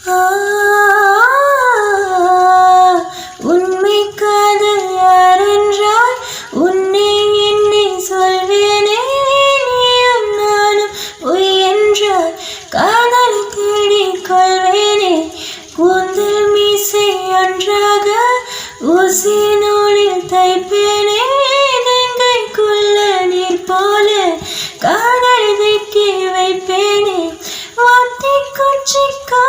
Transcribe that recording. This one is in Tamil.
ஆ, உண்மை காதல் யாரென்றால் உன்னை என்னை சொல்வேனே. நீயும் நானும் பொய் என்றால் காதலை தேடிக் கொள்வேனே. கூந்தல் மீசை ஒன்றாக ஊசி நூலில் தைப்பேனே. நெங்கைக்குள்ள நீர் போல காதலை தைக்க வைப்பேனே. வார்த்தை கொச்சிக்கா